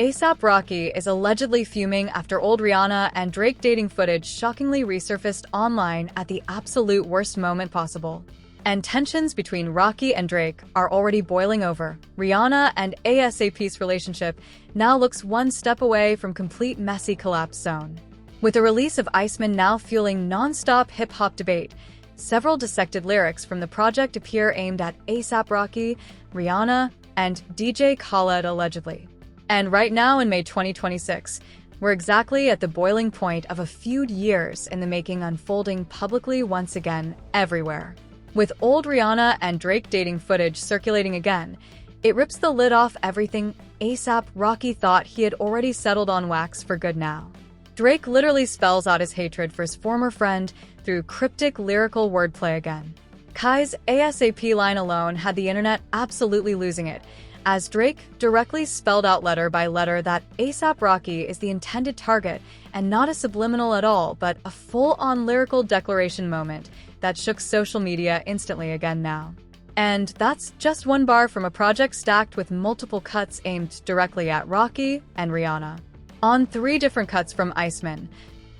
A$AP Rocky is allegedly fuming after old Rihanna and Drake dating footage shockingly resurfaced online at the absolute worst moment possible. And tensions between Rocky and Drake are already boiling over. Rihanna and A$AP's relationship now looks one step away from complete messy collapse zone. With the release of Iceman now fueling non-stop hip-hop debate, several dissected lyrics from the project appear aimed at A$AP Rocky, Rihanna, and DJ Khaled allegedly. And right now in May 2026, we're exactly at the boiling point of a feud years in the making unfolding publicly once again everywhere. With old Rihanna and Drake dating footage circulating again, it rips the lid off everything A$AP Rocky thought he had already settled on wax for good now. Drake literally spells out his hatred for his former friend through cryptic lyrical wordplay again. Kai's A$AP line alone had the internet absolutely losing it, as Drake directly spelled out letter by letter that A$AP Rocky is the intended target and not a subliminal at all, but a full-on lyrical declaration moment that shook social media instantly again now. And that's just one bar from a project stacked with multiple cuts aimed directly at Rocky and Rihanna. On 3 different cuts from Iceman,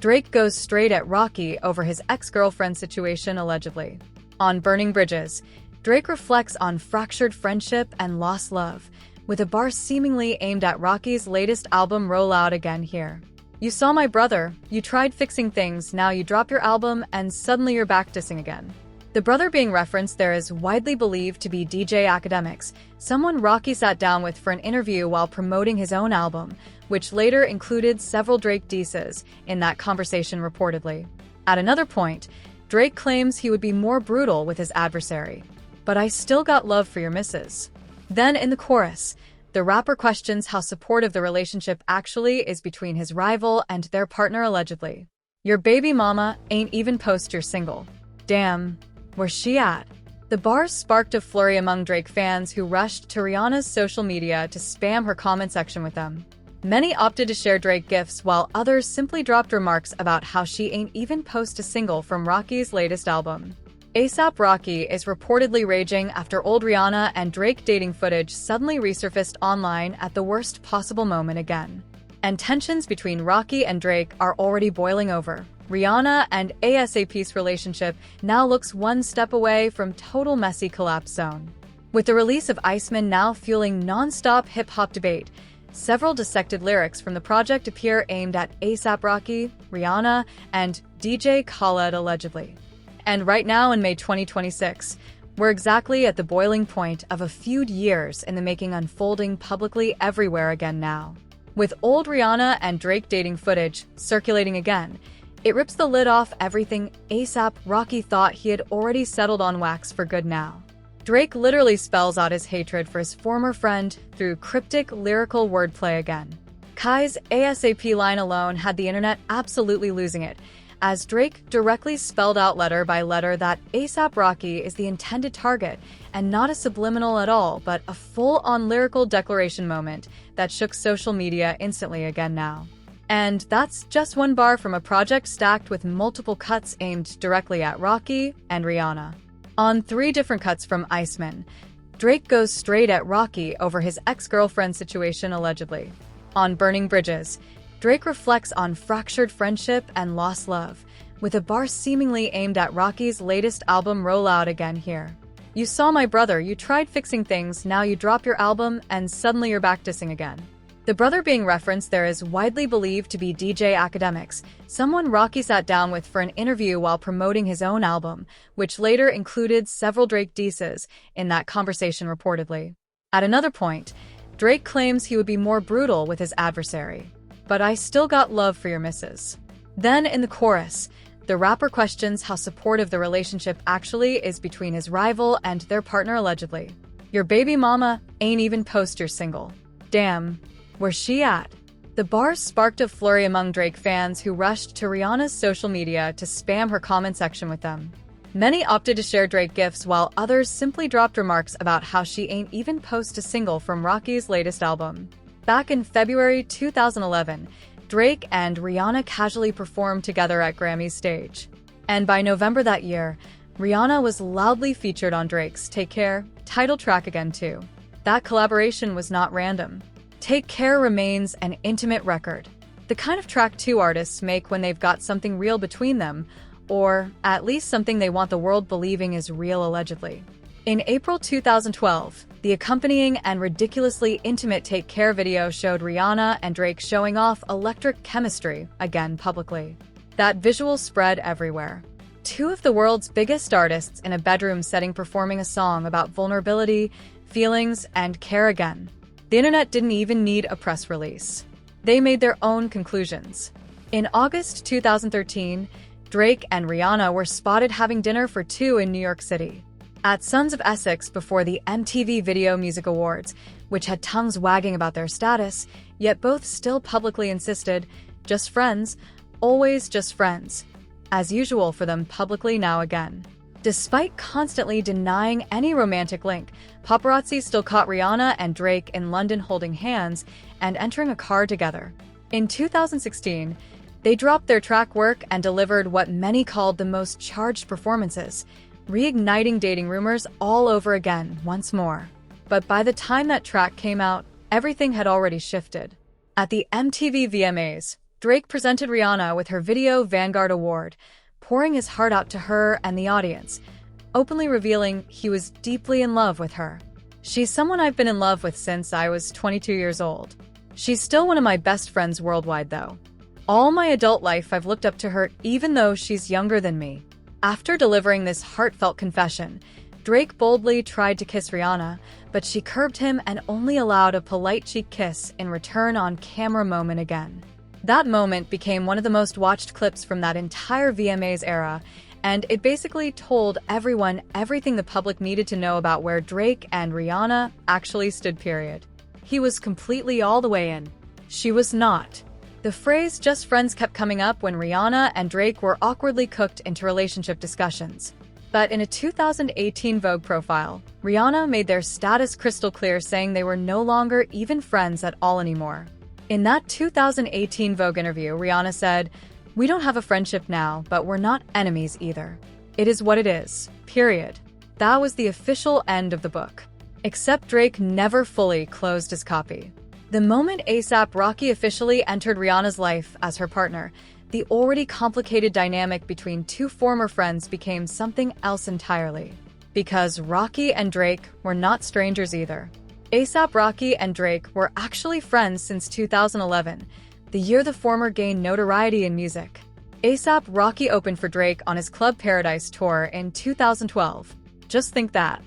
Drake goes straight at Rocky over his ex-girlfriend situation allegedly. On Burning Bridges, Drake reflects on fractured friendship and lost love, with a bar seemingly aimed at Rocky's latest album Roll Out again here. You saw my brother, you tried fixing things, now you drop your album and suddenly you're back dissing again. The brother being referenced there is widely believed to be DJ Academics, someone Rocky sat down with for an interview while promoting his own album, which later included several Drake disses in that conversation reportedly. At another point, Drake claims he would be more brutal with his adversary. But I still got love for your missus. Then in the chorus, the rapper questions how supportive the relationship actually is between his rival and their partner allegedly. Your baby mama ain't even post your single. Damn, where's she at? The bars sparked a flurry among Drake fans who rushed to Rihanna's social media to spam her comment section with them. Many opted to share Drake gifs while others simply dropped remarks about how she ain't even post a single from Rocky's latest album. A$AP Rocky is reportedly raging after old Rihanna and Drake dating footage suddenly resurfaced online at the worst possible moment again. And tensions between Rocky and Drake are already boiling over. Rihanna and A$AP's relationship now looks one step away from total messy collapse zone. With the release of Iceman now fueling non-stop hip-hop debate, several dissected lyrics from the project appear aimed at A$AP Rocky, Rihanna, and DJ Khaled allegedly. And right now in May 2026, we're exactly at the boiling point of a feud years in the making unfolding publicly everywhere again now. With old Rihanna and Drake dating footage circulating again, it rips the lid off everything A$AP Rocky thought he had already settled on wax for good now. Drake literally spells out his hatred for his former friend through cryptic lyrical wordplay again. Kai's A$AP line alone had the internet absolutely losing it, as Drake directly spelled out letter by letter that A$AP Rocky is the intended target and not a subliminal at all, but a full-on lyrical declaration moment that shook social media instantly again now. And that's just one bar from a project stacked with multiple cuts aimed directly at Rocky and Rihanna. On 3 different cuts from Iceman, Drake goes straight at Rocky over his ex-girlfriend situation allegedly. On Burning Bridges, Drake reflects on fractured friendship and lost love, with a bar seemingly aimed at Rocky's latest album Roll Out again here. You saw my brother, you tried fixing things, now you drop your album and suddenly you're back dissing again. The brother being referenced there is widely believed to be DJ Academics, someone Rocky sat down with for an interview while promoting his own album, which later included several Drake disses in that conversation reportedly. At another point, Drake claims he would be more brutal with his adversary. But I still got love for your missus. Then in the chorus, the rapper questions how supportive the relationship actually is between his rival and their partner allegedly. Your baby mama ain't even post your single. Damn, where's she at? The bars sparked a flurry among Drake fans who rushed to Rihanna's social media to spam her comment section with them. Many opted to share Drake gifs while others simply dropped remarks about how she ain't even post a single from Rocky's latest album. Back in February 2011, Drake and Rihanna casually performed together at Grammy's stage. And by November that year, Rihanna was loudly featured on Drake's Take Care title track again too. That collaboration was not random. Take Care remains an intimate record, the kind of track two artists make when they've got something real between them, or at least something they want the world believing is real allegedly. In April 2012, the accompanying and ridiculously intimate Take Care video showed Rihanna and Drake showing off electric chemistry, again publicly. That visual spread everywhere. Two of the world's biggest artists in a bedroom setting performing a song about vulnerability, feelings, and care again. The internet didn't even need a press release. They made their own conclusions. In August 2013, Drake and Rihanna were spotted having dinner for two in New York City at Sons of Essex before the MTV Video Music Awards, which had tongues wagging about their status, yet both still publicly insisted, just friends, always just friends. As usual for them publicly now again. Despite constantly denying any romantic link, paparazzi still caught Rihanna and Drake in London holding hands and entering a car together. In 2016, they dropped their track work and delivered what many called the most charged performances, reigniting dating rumors all over again once more. But by the time that track came out, everything had already shifted. At the MTV VMAs, Drake presented Rihanna with her Video Vanguard Award, pouring his heart out to her and the audience, openly revealing he was deeply in love with her. She's someone I've been in love with since I was 22 years old. She's still one of my best friends worldwide, though. All my adult life I've looked up to her even though she's younger than me. After delivering this heartfelt confession, Drake boldly tried to kiss Rihanna, but she curbed him and only allowed a polite cheek kiss in return on camera moment again. That moment became one of the most watched clips from that entire VMAs era, and it basically told everyone everything the public needed to know about where Drake and Rihanna actually stood, period. He was completely all the way in. She was not. The phrase "just friends" kept coming up when Rihanna and Drake were awkwardly cooked into relationship discussions. But in a 2018 Vogue profile, Rihanna made their status crystal clear, saying they were no longer even friends at all anymore. In that 2018 Vogue interview, Rihanna said, "We don't have a friendship now, but we're not enemies either. It is what it is, period." That was the official end of the book. Except Drake never fully closed his copy. The moment A$AP Rocky officially entered Rihanna's life as her partner, the already complicated dynamic between two former friends became something else entirely. Because Rocky and Drake were not strangers either. A$AP Rocky and Drake were actually friends since 2011, the year the former gained notoriety in music. A$AP Rocky opened for Drake on his Club Paradise tour in 2012. Just think that.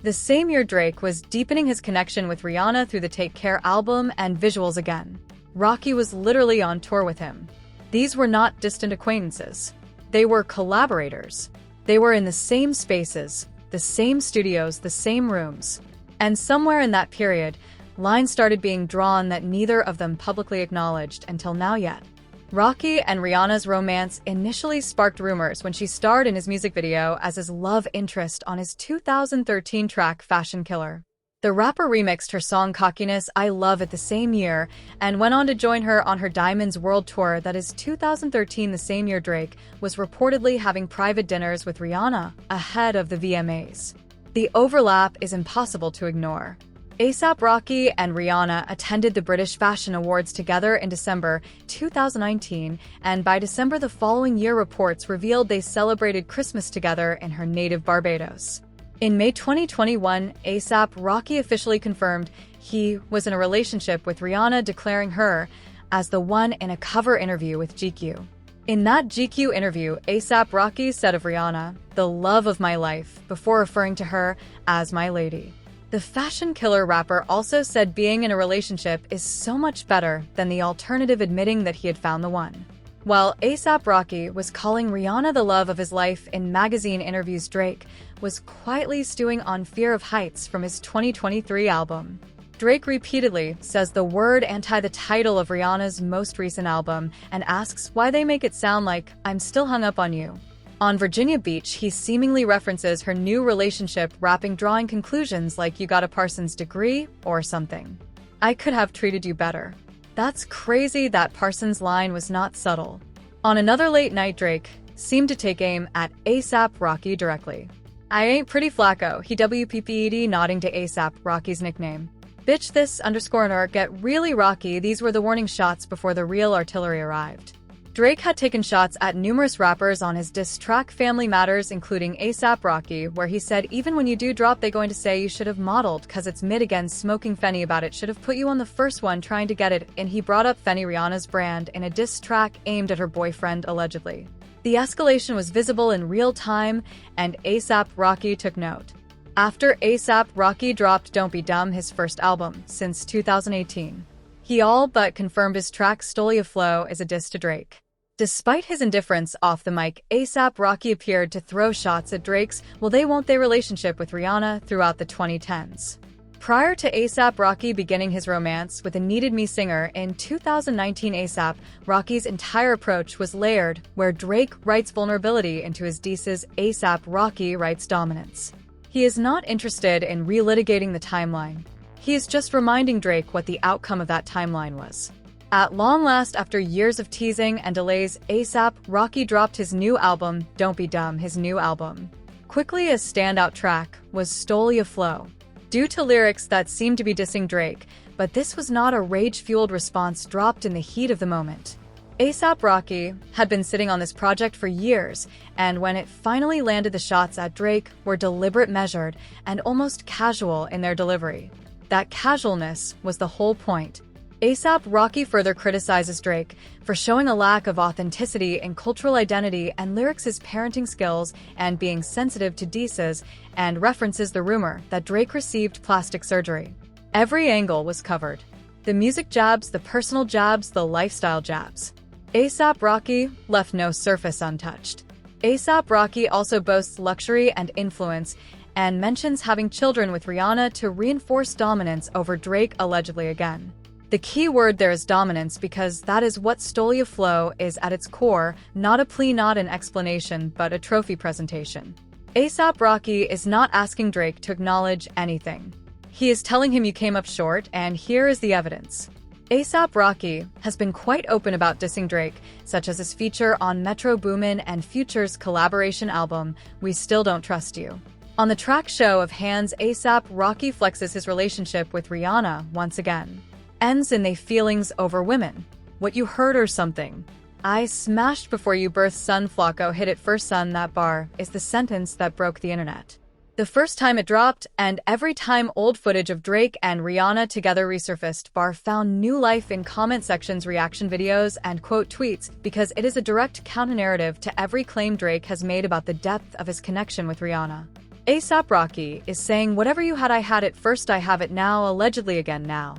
The same year Drake was deepening his connection with Rihanna through the Take Care album and visuals again. Rocky was literally on tour with him. These were not distant acquaintances. They were collaborators. They were in the same spaces, the same studios, the same rooms. And somewhere in that period, lines started being drawn that neither of them publicly acknowledged until now yet. Rocky and Rihanna's romance initially sparked rumors when she starred in his music video as his love interest on his 2013 track Fashion Killer. The rapper remixed her song Cockiness I Love It the same year and went on to join her on her Diamonds World Tour. That is 2013, the same year Drake was reportedly having private dinners with Rihanna ahead of the VMAs. The overlap is impossible to ignore. A$AP Rocky and Rihanna attended the British Fashion Awards together in December 2019, and by December the following year reports revealed they celebrated Christmas together in her native Barbados. In May 2021, A$AP Rocky officially confirmed he was in a relationship with Rihanna, declaring her as the one in a cover interview with GQ. In that GQ interview, A$AP Rocky said of Rihanna, "the love of my life," before referring to her as "my lady." The Fashion Killer rapper also said being in a relationship is so much better than the alternative, admitting that he had found the one. While A$AP Rocky was calling Rihanna the love of his life in magazine interviews, Drake was quietly stewing on Fear of Heights from his 2023 album. Drake repeatedly says the word anti the title of Rihanna's most recent album and asks why they make it sound like "I'm still hung up on you." On Virginia Beach, he seemingly references her new relationship, rapping, drawing conclusions like "you got a Parsons degree" or something. "I could have treated you better." That's crazy. That Parsons line was not subtle. On another late night, Drake seemed to take aim at A$AP Rocky directly. "I ain't pretty Flacco," he WPPED, nodding to A$AP Rocky's nickname. Bitch this _nerd get really rocky. These were the warning shots before the real artillery arrived. Drake had taken shots at numerous rappers on his diss track Family Matters, including A$AP Rocky, where he said even when you do drop they going to say you should have modeled cause it's mid again, smoking Fenny about it, should have put you on the first one trying to get it, and he brought up Fenny Rihanna's brand in a diss track aimed at her boyfriend allegedly. The escalation was visible in real time, and A$AP Rocky took note. After A$AP Rocky dropped Don't Be Dumb, his first album since 2018, he all but confirmed his track Stole Ya Flow is a diss to Drake. Despite his indifference off the mic, A$AP Rocky appeared to throw shots at Drake's will they won't they relationship with Rihanna throughout the 2010s. Prior to A$AP Rocky beginning his romance with a Needed Me singer in 2019, A$AP Rocky's entire approach was layered, where Drake writes vulnerability into his disses, A$AP Rocky writes dominance. He is not interested in relitigating the timeline. He is just reminding Drake what the outcome of that timeline was. At long last, after years of teasing and delays, A$AP Rocky dropped his new album, Don't Be Dumb. His new album, quickly a standout track, was Stole Ya Flow, due to lyrics that seemed to be dissing Drake, but this was not a rage-fueled response dropped in the heat of the moment. A$AP Rocky had been sitting on this project for years, and when it finally landed, the shots at Drake were deliberate, measured, and almost casual in their delivery. That casualness was the whole point. A$AP Rocky further criticizes Drake for showing a lack of authenticity in cultural identity and lyrics' parenting skills and being sensitive to disses, and references the rumor that Drake received plastic surgery. Every angle was covered. The music jabs, the personal jabs, the lifestyle jabs. A$AP Rocky left no surface untouched. A$AP Rocky also boasts luxury and influence and mentions having children with Rihanna to reinforce dominance over Drake allegedly again. The key word there is dominance, because that is what Stole Ya Flow is at its core, not a plea, not an explanation, but a trophy presentation. A$AP Rocky is not asking Drake to acknowledge anything. He is telling him you came up short, and here is the evidence. A$AP Rocky has been quite open about dissing Drake, such as his feature on Metro Boomin and Future's collaboration album, We Still Don't Trust You. On the track Show of Hands, A$AP Rocky flexes his relationship with Rihanna once again. Ends in they feelings over women. What you heard or something. I smashed before you birthed, son Flacco hit it first, son. That bar is the sentence that broke the internet. The first time it dropped, and every time old footage of Drake and Rihanna together resurfaced, bar found new life in comment sections, reaction videos, and quote tweets, because it is a direct counter-narrative to every claim Drake has made about the depth of his connection with Rihanna. A$AP Rocky is saying whatever you had, I had it first, I have it now, allegedly again now.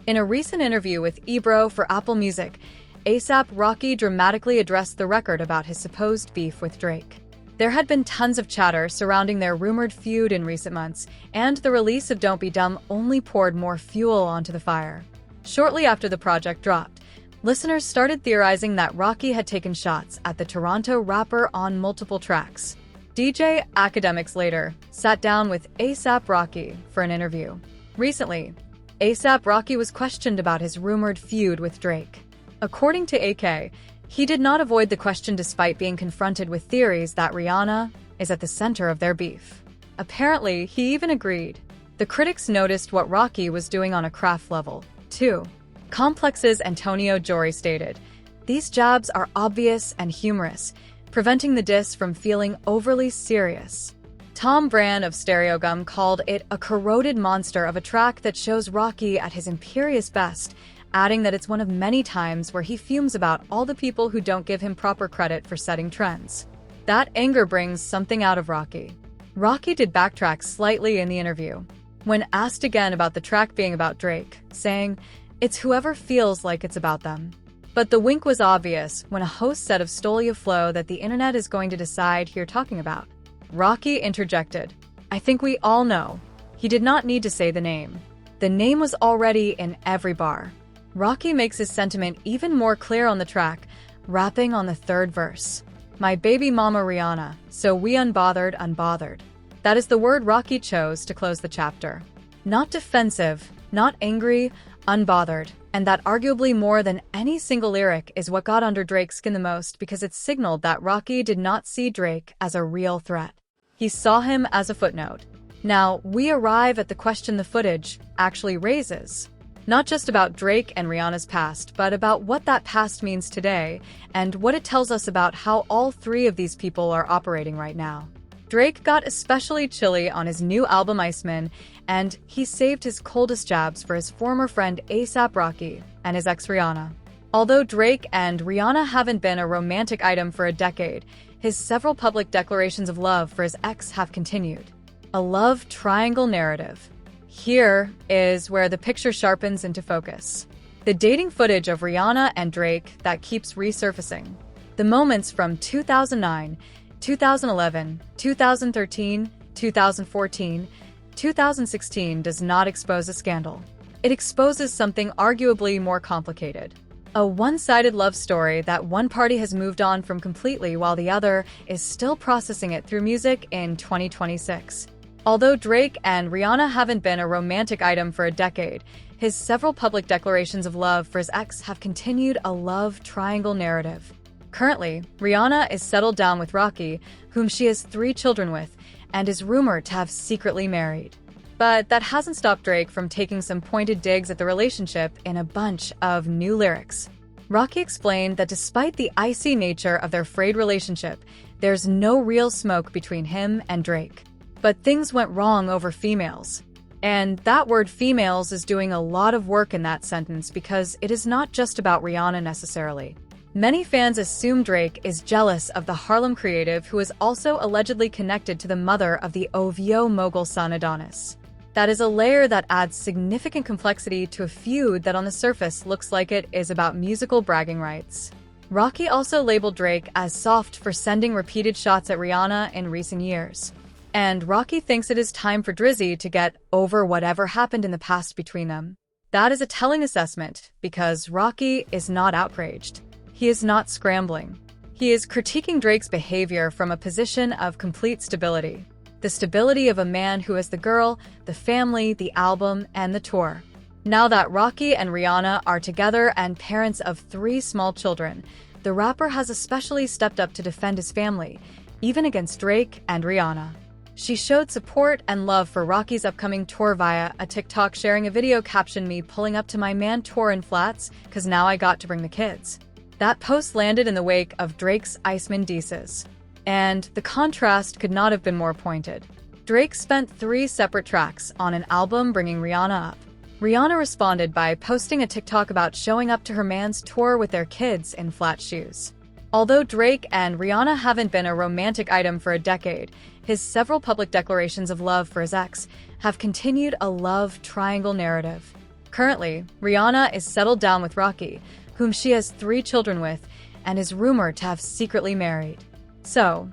In a recent interview with Ebro for Apple Music, A$AP Rocky dramatically addressed the record about his supposed beef with Drake. There had been tons of chatter surrounding their rumored feud in recent months, and the release of Don't Be Dumb only poured more fuel onto the fire. Shortly after the project dropped, listeners started theorizing that Rocky had taken shots at the Toronto rapper on multiple tracks. DJ Academics later sat down with A$AP Rocky for an interview. Recently, A$AP Rocky was questioned about his rumored feud with Drake. According to AK, he did not avoid the question despite being confronted with theories that Rihanna is at the center of their beef. Apparently, he even agreed. The critics noticed what Rocky was doing on a craft level, too. Complex's Antonio Jory stated, "These jabs are obvious and humorous, preventing the diss from feeling overly serious." Tom Brand of Stereogum called it a corroded monster of a track that shows Rocky at his imperious best, adding that it's one of many times where he fumes about all the people who don't give him proper credit for setting trends. That anger brings something out of Rocky. Rocky did backtrack slightly in the interview, when asked again about the track being about Drake, saying, "It's whoever feels like it's about them." But the wink was obvious when a host said of Stole Ya Flow that the internet is going to decide who you're talking about. Rocky interjected, "I think we all know." He did not need to say the name. The name was already in every bar. Rocky makes his sentiment even more clear on the track, rapping on the third verse. "My baby mama Rihanna, so we unbothered." That is the word Rocky chose to close the chapter. Not defensive, not angry, unbothered. And that arguably more than any single lyric is what got under Drake's skin the most, because it signaled that Rocky did not see Drake as a real threat. He saw him as a footnote. Now, we arrive at the question the footage actually raises. Not just about Drake and Rihanna's past, but about what that past means today, and what it tells us about how all three of these people are operating right now. Drake got especially chilly on his new album Iceman, and he saved his coldest jabs for his former friend A$AP Rocky and his ex Rihanna. Although Drake and Rihanna haven't been a romantic item for a decade, his several public declarations of love for his ex have continued. A love triangle narrative. Here is where the picture sharpens into focus. The dating footage of Rihanna and Drake that keeps resurfacing. The moments from 2009, 2011, 2013, 2014, 2016 does not expose a scandal. It exposes something arguably more complicated. A one-sided love story that one party has moved on from completely while the other is still processing it through music in 2026. Although Drake and Rihanna haven't been a romantic item for a decade, his several public declarations of love for his ex have continued a love triangle narrative. Currently, Rihanna is settled down with Rocky, whom she has 3 children with, and is rumored to have secretly married. But that hasn't stopped Drake from taking some pointed digs at the relationship in a bunch of new lyrics. Rocky explained that despite the icy nature of their frayed relationship, there's no real smoke between him and Drake. But things went wrong over females. And that word females is doing a lot of work in that sentence because it is not just about Rihanna necessarily. Many fans assume Drake is jealous of the Harlem creative who is also allegedly connected to the mother of the OVO mogul son Adonis. That is a layer that adds significant complexity to a feud that on the surface looks like it is about musical bragging rights. Rocky also labeled Drake as soft for sending repeated shots at Rihanna in recent years. And Rocky thinks it is time for Drizzy to get over whatever happened in the past between them. That is a telling assessment, because Rocky is not outraged. He is not scrambling. He is critiquing Drake's behavior from a position of complete stability. The stability of a man who has the girl, the family, the album, and the tour. Now that Rocky and Rihanna are together and parents of 3 small children, the rapper has especially stepped up to defend his family, even against Drake and Rihanna. She showed support and love for Rocky's upcoming tour via a TikTok, sharing a video captioned "Me pulling up to my man tour in flats, 'cause now I got to bring the kids." That post landed in the wake of Drake's Iceman diss. And the contrast could not have been more pointed. Drake spent 3 separate tracks on an album bringing Rihanna up. Rihanna responded by posting a TikTok about showing up to her man's tour with their kids in flat shoes. Although Drake and Rihanna haven't been a romantic item for a decade, his several public declarations of love for his ex have continued a love triangle narrative. Currently, Rihanna is settled down with Rocky, whom she has 3 children with, and is rumored to have secretly married. So,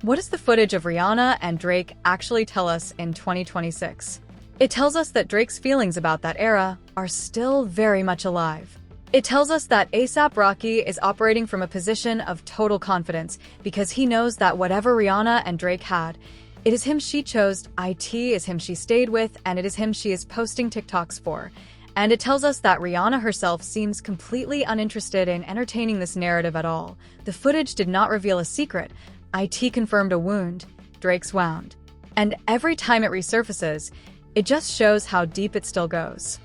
what does the footage of Rihanna and Drake actually tell us in 2026? It tells us that Drake's feelings about that era are still very much alive. It tells us that A$AP Rocky is operating from a position of total confidence because he knows that whatever Rihanna and Drake had, it is him she chose, it is him she stayed with, and it is him she is posting TikToks for. And it tells us that Rihanna herself seems completely uninterested in entertaining this narrative at all. The footage did not reveal a secret. It confirmed a wound, Drake's wound. And every time it resurfaces, it just shows how deep it still goes.